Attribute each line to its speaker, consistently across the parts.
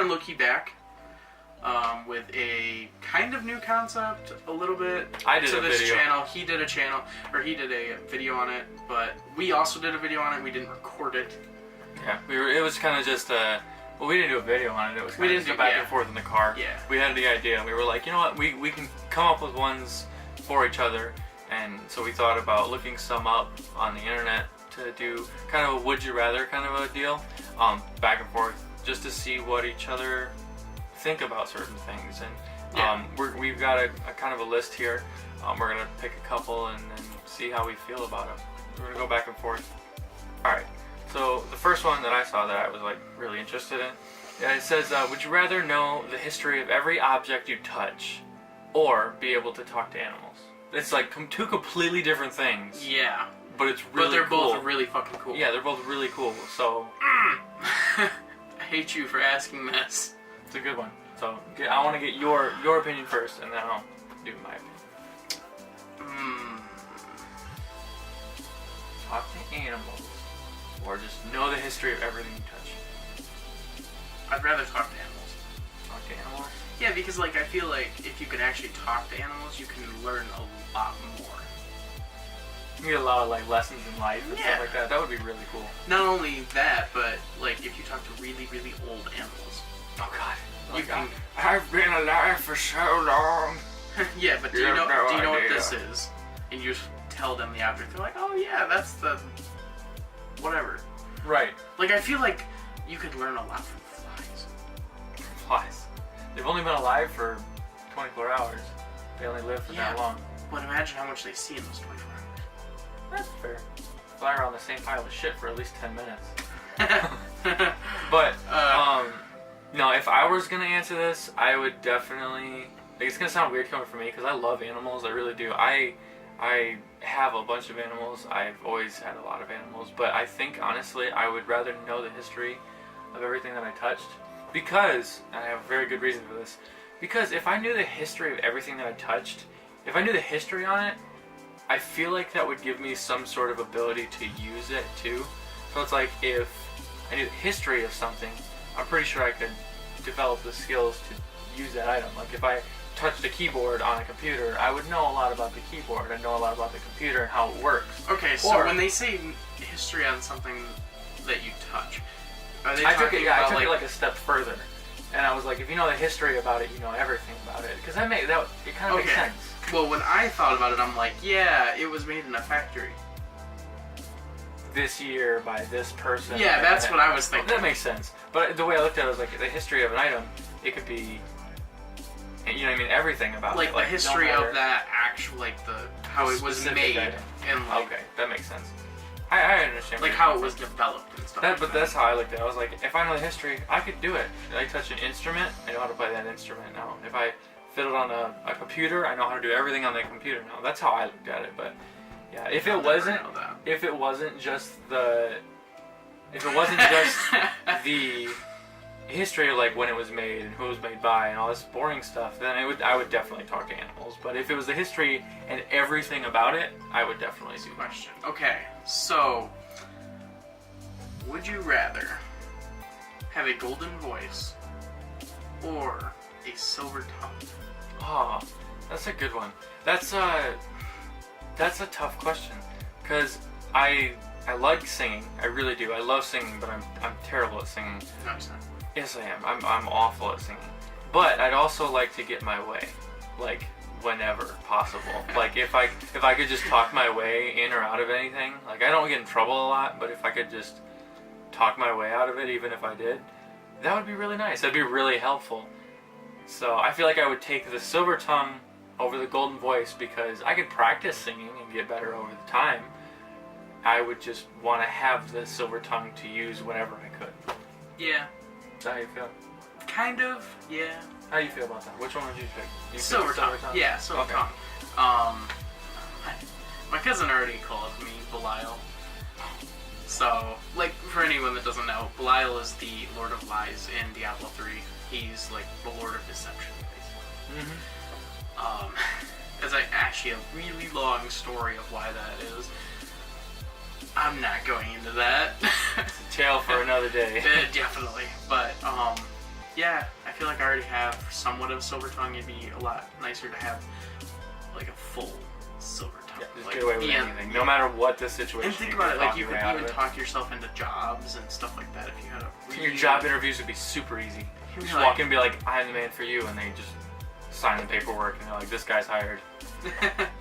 Speaker 1: and Loki back with a kind of new concept, a little bit.
Speaker 2: I did
Speaker 1: to
Speaker 2: a
Speaker 1: this
Speaker 2: video.
Speaker 1: channel. He did a video on it, but we also did a video on it. We didn't record it.
Speaker 2: Yeah, it was kind of just well, we didn't do a video on it. It was kind of just back and forth in the car.
Speaker 1: Yeah.
Speaker 2: We had the idea, and we were like, you know what, we can come up with ones for each other, and so we thought about looking some up on the internet to do kind of a would you rather kind of a deal, back and forth, just to see what each other think about certain things. And we've got a kind of a list here. We're gonna pick a couple and then see how we feel about them. We're gonna go back and forth. All right. So the first one that I saw that I was like really interested in, it says, would you rather know the history of every object you touch, or be able to talk to animals? It's like two completely different things.
Speaker 1: Yeah.
Speaker 2: But it's really
Speaker 1: But they're
Speaker 2: cool.
Speaker 1: both really fucking cool.
Speaker 2: Yeah, they're both really cool. So
Speaker 1: I hate you for asking this.
Speaker 2: it's a good one. So I want to get your opinion first, and then I'll do my opinion. Talk to animals, or just know the history of everything you touch.
Speaker 1: I'd rather talk to animals.
Speaker 2: Talk to animals?
Speaker 1: Yeah, because like I feel like if you can actually talk to animals, you can learn a lot more.
Speaker 2: You get a lot of like lessons in life and
Speaker 1: Yeah.
Speaker 2: stuff like that. That would be really cool.
Speaker 1: Not only that, but like if you talk to really, really old animals.
Speaker 2: Oh God.
Speaker 1: You can.
Speaker 2: I've been alive for so long.
Speaker 1: Yeah, but do
Speaker 2: You
Speaker 1: you
Speaker 2: have
Speaker 1: know
Speaker 2: no
Speaker 1: do you know what
Speaker 2: idea.
Speaker 1: this is? And you just tell them the object. They're like, oh yeah, that's the whatever.
Speaker 2: Right.
Speaker 1: Like I feel like you could learn a lot from flies.
Speaker 2: Flies. They've only been alive for 24 hours. They only live for that long.
Speaker 1: But imagine how much they see in those 24 hours.
Speaker 2: That's fair. Fly around the same pile of shit for at least 10 minutes. But, no, if I was going to answer this, I would definitely... Like, it's going to sound weird coming from me, because I love animals. I really do. I have a bunch of animals. I've always had a lot of animals. But I think, honestly, I would rather know the history of everything that I touched. Because, and I have a very good reason for this, because if I knew the history of everything that I touched, if I knew the history on it, I feel like that would give me some sort of ability to use it too. So it's like if I knew the history of something, I'm pretty sure I could develop the skills to use that item. Like if I touched a keyboard on a computer, I would know a lot about the keyboard. I'd know a lot about the computer and how it works.
Speaker 1: Okay, so when they say history on something that you touch, are they talking about
Speaker 2: I took it like a step further. And I was like, if you know the history about it, you know everything about it. Because it kind of makes sense.
Speaker 1: Well, when I thought about it, I'm like, yeah, it was made in a factory.
Speaker 2: This year by this person.
Speaker 1: Yeah, that's what I was thinking.
Speaker 2: That makes sense. But the way I looked at it was like the history of an item, it could be, you know what I mean, everything about
Speaker 1: like
Speaker 2: it.
Speaker 1: Like the history of that actual, like how it was made.
Speaker 2: Item.
Speaker 1: And like,
Speaker 2: okay, that makes sense. I understand.
Speaker 1: Like how it was developed and stuff.
Speaker 2: But that's how I looked at it. I was like, if I know the history, I could do it. If I touch an instrument, I know how to play that instrument now. If I fiddle on a computer, I know how to do everything on the computer now. That's how I looked at it. But yeah, if it wasn't just the history of like when it was made and who it was made by and all this boring stuff, then I would definitely talk to animals. But if it was the history and everything about it, I would definitely do
Speaker 1: question. Okay, so would you rather have a golden voice or a silver tongue?
Speaker 2: Oh, that's a good one. That's a tough question, because I like singing. I really do. I love singing, but I'm terrible at singing.
Speaker 1: No, it's not.
Speaker 2: Yes, I am. I'm awful at singing. But I'd also like to get my way, like whenever possible. Like if I could just talk my way in or out of anything. Like I don't get in trouble a lot, but if I could just talk my way out of it, even if I did, that would be really nice. That'd be really helpful. So I feel like I would take the silver tongue over the golden voice because I could practice singing and get better over the time. I would just want to have the silver tongue to use whenever I could.
Speaker 1: Yeah.
Speaker 2: Is that how you feel?
Speaker 1: Kind of, yeah.
Speaker 2: How do you feel about that? Which one would you pick?
Speaker 1: Silver tongue. Yeah, silver tongue. My cousin already called me Belial. So, like, for anyone that doesn't know, Belial is the Lord of Lies in Diablo 3. He's, like, the Lord of Deception, basically. It's like, actually a really long story of why that is. I'm not going into that.
Speaker 2: It's a tale for another day.
Speaker 1: Definitely. But, yeah, I feel like I already have somewhat of a silver tongue. It'd be a lot nicer to have like a full silver tongue.
Speaker 2: Yeah, just
Speaker 1: like,
Speaker 2: get away with anything, no matter what the situation.
Speaker 1: And think about it, like you could even talk yourself into jobs and stuff like that if you had a really...
Speaker 2: Your job interviews would be super easy. You just walk in and be like, I'm the man for you, and they just sign the paperwork, and they're like, this guy's hired.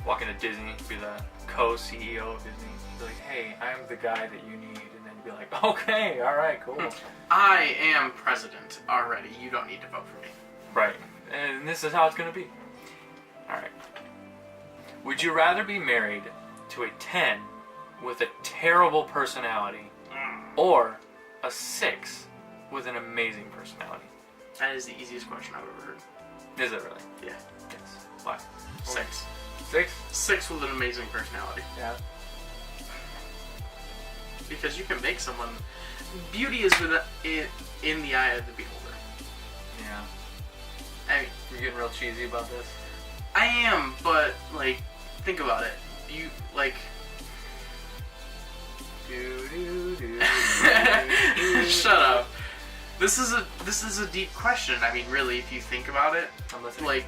Speaker 2: Walk into Disney, be the co-CEO of Disney. Be like, hey, I'm the guy that you need, and then be like, okay, all right, cool.
Speaker 1: I am president already. You don't need to vote for me.
Speaker 2: Right, and this is how it's gonna be. All right. Would you rather be married to a 10 with a terrible personality, or a 6 with an amazing personality?
Speaker 1: That is the easiest question I've ever heard.
Speaker 2: Is it really?
Speaker 1: Yeah.
Speaker 2: Yes. Why?
Speaker 1: 6.
Speaker 2: 6?
Speaker 1: 6 with an amazing personality.
Speaker 2: Yeah.
Speaker 1: Because you can make someone... Beauty is in the eye of the beholder.
Speaker 2: Yeah.
Speaker 1: I mean,
Speaker 2: You're getting real cheesy about this?
Speaker 1: I am, but, like, think about it. You, like... Shut up. This is a deep question. I mean, really, if you think about it,
Speaker 2: I'm listening.
Speaker 1: like,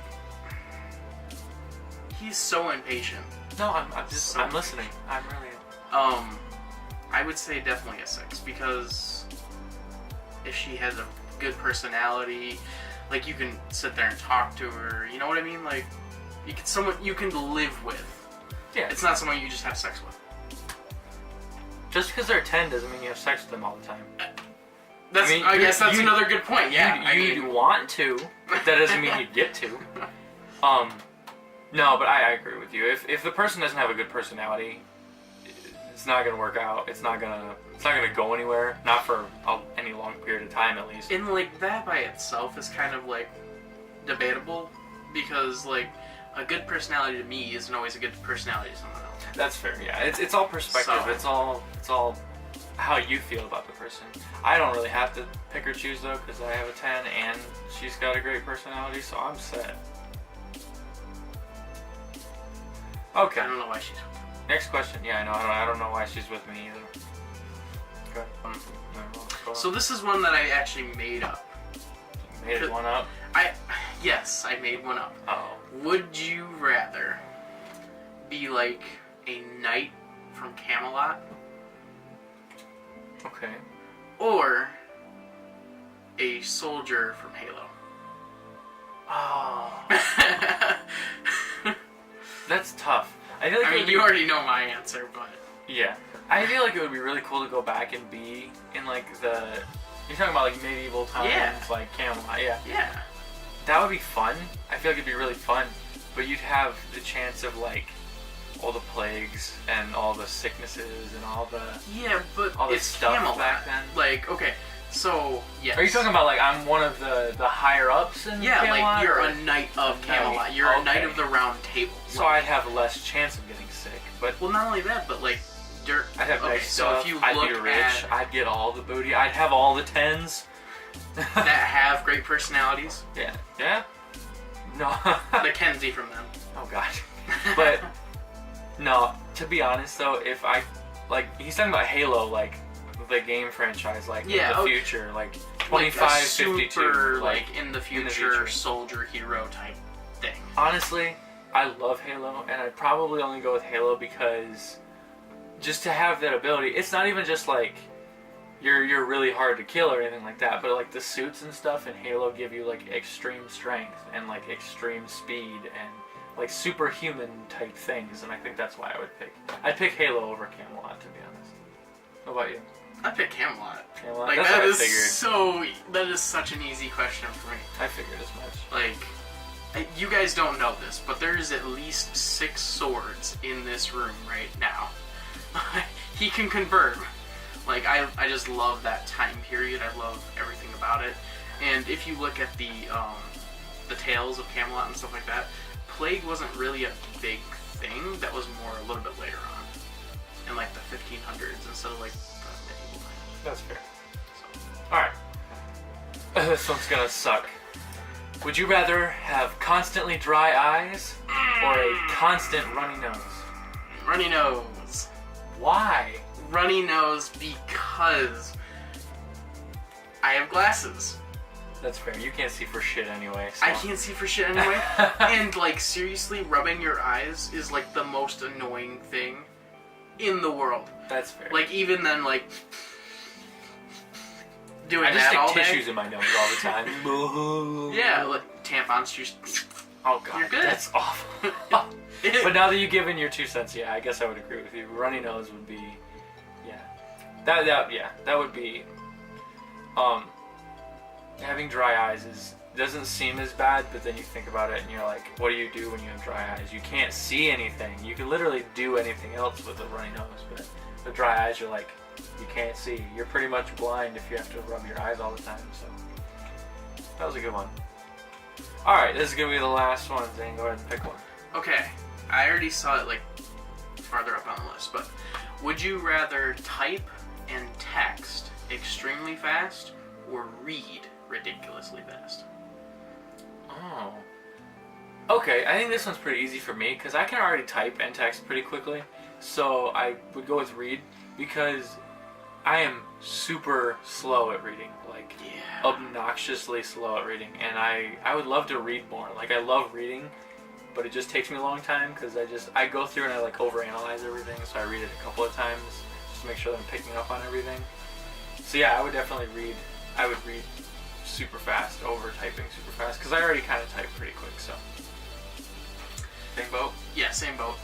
Speaker 1: he's so impatient.
Speaker 2: No, I'm listening. I'm really.
Speaker 1: I would say definitely a 6 because if she has a good personality, like you can sit there and talk to her. You know what I mean? Like, someone you can live with.
Speaker 2: Yeah.
Speaker 1: It's not someone you just have sex with.
Speaker 2: Just because they're 10 doesn't mean you have sex with them all the time.
Speaker 1: I guess that's another good point. Yeah,
Speaker 2: you want to, but that doesn't mean you get to. No, but I agree with you. If the person doesn't have a good personality, it's not gonna work out. It's not gonna go anywhere. Not for any long period of time, at least.
Speaker 1: And like that by itself is kind of like debatable because like a good personality to me isn't always a good personality to someone else.
Speaker 2: That's fair. Yeah, it's all perspective. So, it's all how you feel about the person. I don't really have to pick or choose though because I have a 10 and she's got a great personality, so I'm set. Okay.
Speaker 1: I don't know why she's with me.
Speaker 2: Next question. Yeah, I know. I don't know why she's with me either. Okay.
Speaker 1: So this is one that I actually made up.
Speaker 2: You made one up?
Speaker 1: Yes, I made one up.
Speaker 2: Oh.
Speaker 1: Would you rather be like a knight from Camelot?
Speaker 2: Okay.
Speaker 1: Or a soldier from Halo?
Speaker 2: Oh. That's tough. I feel like
Speaker 1: you already know my answer, but...
Speaker 2: Yeah. I feel like it would be really cool to go back and be in, like, the... You're talking about, like, medieval times, like Camelot, yeah.
Speaker 1: Yeah.
Speaker 2: That would be fun. I feel like it'd be really fun. But you'd have the chance of, like, all the plagues and all the sicknesses and all the...
Speaker 1: Yeah, but
Speaker 2: all the
Speaker 1: it's
Speaker 2: stuff
Speaker 1: Camelot.
Speaker 2: back then.
Speaker 1: Like, okay, so, yes.
Speaker 2: Are you talking about, like, I'm one of the higher-ups in Camelot?
Speaker 1: Yeah, like, you're a knight of Camelot. You're a knight of the round table.
Speaker 2: So I'd have less chance of getting sick, but...
Speaker 1: Well, not only that, but, like,
Speaker 2: I'd have nice stuff.
Speaker 1: So if you
Speaker 2: I'd
Speaker 1: look
Speaker 2: be rich. I'd get all the booty. I'd have all the 10s.
Speaker 1: that have great personalities.
Speaker 2: Yeah. Yeah? No.
Speaker 1: The Kenzie from them.
Speaker 2: Oh, God. But, no, to be honest, though, if I... Like, he's talking about Halo, like, the game franchise, like, in the future, like, 25,
Speaker 1: like
Speaker 2: 52.
Speaker 1: Super, like, in the future soldier hero type thing.
Speaker 2: Honestly, I love Halo, and I'd probably only go with Halo because just to have that ability, it's not even just like you're really hard to kill or anything like that, but like the suits and stuff in Halo give you like extreme strength and like extreme speed and like superhuman type things, and I think that's why I'd pick Halo over Camelot, to be honest. What about you?
Speaker 1: I'd pick Camelot.
Speaker 2: Like,
Speaker 1: that's that is such an easy question for me.
Speaker 2: I figured as much.
Speaker 1: Like, you guys don't know this, but there's at least 6 swords in this room right now. He can confirm. Like, I just love that time period. I love everything about it. And if you look at the tales of Camelot and stuff like that, plague wasn't really a big thing. That was more a little bit later on, in like the 1500s instead of like the medieval times.
Speaker 2: That's fair. All right. This one's gonna suck. Would you rather have constantly dry eyes or a constant runny nose?
Speaker 1: Runny nose.
Speaker 2: Why?
Speaker 1: Runny nose because I have glasses.
Speaker 2: That's fair. You can't see for shit anyway. So.
Speaker 1: I can't see for shit anyway. And, like, seriously, rubbing your eyes is, like, the most annoying thing in the world.
Speaker 2: That's fair.
Speaker 1: Like, even then, like, doing
Speaker 2: I just
Speaker 1: that all
Speaker 2: stick
Speaker 1: day.
Speaker 2: tissues in my nose all the time.
Speaker 1: Yeah, like, tampons, just...
Speaker 2: Oh, God.
Speaker 1: You're good.
Speaker 2: That's awful. But now that you've given your 2 cents, yeah, I guess I would agree with you. Runny nose would be... Yeah. That would be... Having dry eyes doesn't seem as bad, but then you think about it and you're like, what do you do when you have dry eyes? You can't see anything. You can literally do anything else with a runny nose, but the dry eyes, you're like, you can't see. You're pretty much blind if you have to rub your eyes all the time, so that was a good one. Alright, this is going to be the last one, Zane. Go ahead and pick one.
Speaker 1: Okay, I already saw it, like, farther up on the list, but would you rather type and text extremely fast or read ridiculously fast?
Speaker 2: Oh. Okay, I think this one's pretty easy for me because I can already type and text pretty quickly. So I would go with read because I am super slow at reading, like obnoxiously slow at reading, and I would love to read more. Like I love reading, but it just takes me a long time because I go through and I like overanalyze everything. So I read it a couple of times just to make sure that I'm picking up on everything. So yeah, I would definitely read. I would read super fast over typing super fast because I already kind of type pretty quick. So same boat.
Speaker 1: Yeah, same boat.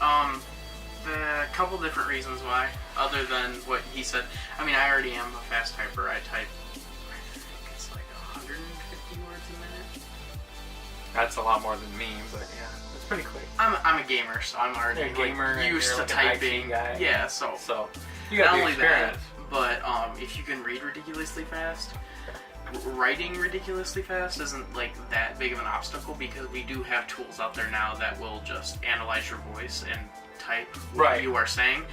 Speaker 1: A couple different reasons why, other than what he said. I mean, I already am a fast typer. I type, I think it's like 150 words a minute.
Speaker 2: That's a lot more than me, but yeah, it's pretty quick.
Speaker 1: I'm a gamer, so I'm already
Speaker 2: You're a gamer
Speaker 1: like, used to
Speaker 2: like
Speaker 1: typing.
Speaker 2: Guy.
Speaker 1: Yeah, so
Speaker 2: you got
Speaker 1: not
Speaker 2: the
Speaker 1: only
Speaker 2: experience.
Speaker 1: that, but if you can read ridiculously fast, writing ridiculously fast isn't like that big of an obstacle because we do have tools out there now that will just analyze your voice and type what you are saying,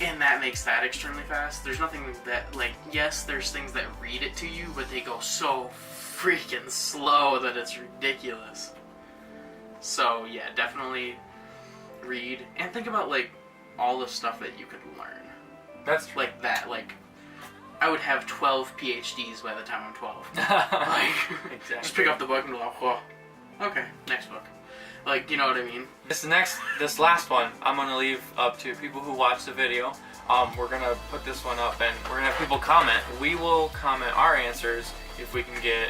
Speaker 1: and that makes that extremely fast. There's nothing that, like, yes, there's things that read it to you, but they go so freaking slow that it's ridiculous. So yeah, definitely read and think about like all the stuff that you could learn.
Speaker 2: That's true.
Speaker 1: Like that, like I would have 12 PhDs by the time I'm 12. Like,
Speaker 2: exactly.
Speaker 1: Just pick up the book and be like, whoa, okay, next book. Like, you know what I mean?
Speaker 2: This last one, I'm gonna leave up to people who watch the video. We're gonna put this one up, and we're gonna have people comment. We will comment our answers if we can get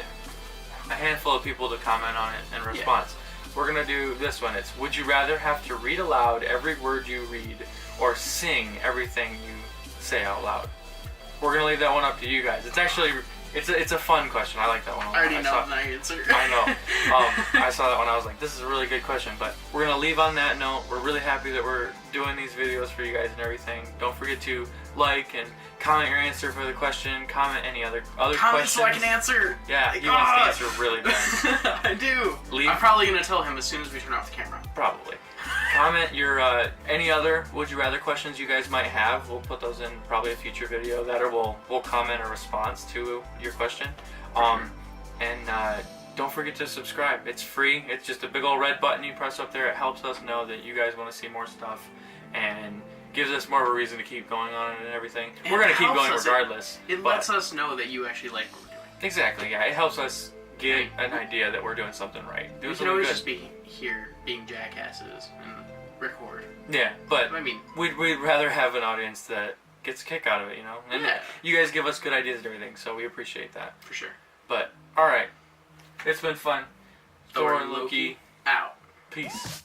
Speaker 2: a handful of people to comment on it in response. Yeah. We're gonna do this one. It's: would you rather have to read aloud every word you read, or sing everything you say out loud? We're gonna leave that one up to you guys. It's actually it's a fun question. I like that one a lot.
Speaker 1: I already know my answer.
Speaker 2: I know. I saw that one. I was like, this is a really good question. But we're gonna leave on that note. We're really happy that we're doing these videos for you guys and everything. Don't forget to like and comment your answer for the question. Comment any other
Speaker 1: comment
Speaker 2: questions.
Speaker 1: So I can answer.
Speaker 2: Yeah, he wants to answer really bad.
Speaker 1: I do. I'm probably gonna tell him as soon as we turn off the camera.
Speaker 2: Probably. Comment your any other would you rather questions you guys might have. We'll put those in probably a future video that, or we'll comment a response to your question. And don't forget to subscribe. It's free. It's just a big old red button you press up there. It helps us know that you guys want to see more stuff and gives us more of a reason to keep going on and everything. We're gonna keep going regardless.
Speaker 1: It lets us know that you actually like what we're doing.
Speaker 2: Exactly. Yeah, it helps us get an idea that we're doing something right.
Speaker 1: We can always just be here being jackasses and record.
Speaker 2: Yeah, but
Speaker 1: I mean,
Speaker 2: we'd rather have an audience that gets a kick out of it, you know? And you guys give us good ideas and everything, so we appreciate that.
Speaker 1: For sure.
Speaker 2: But, alright. It's been fun. Thor and Loki
Speaker 1: out.
Speaker 2: Peace.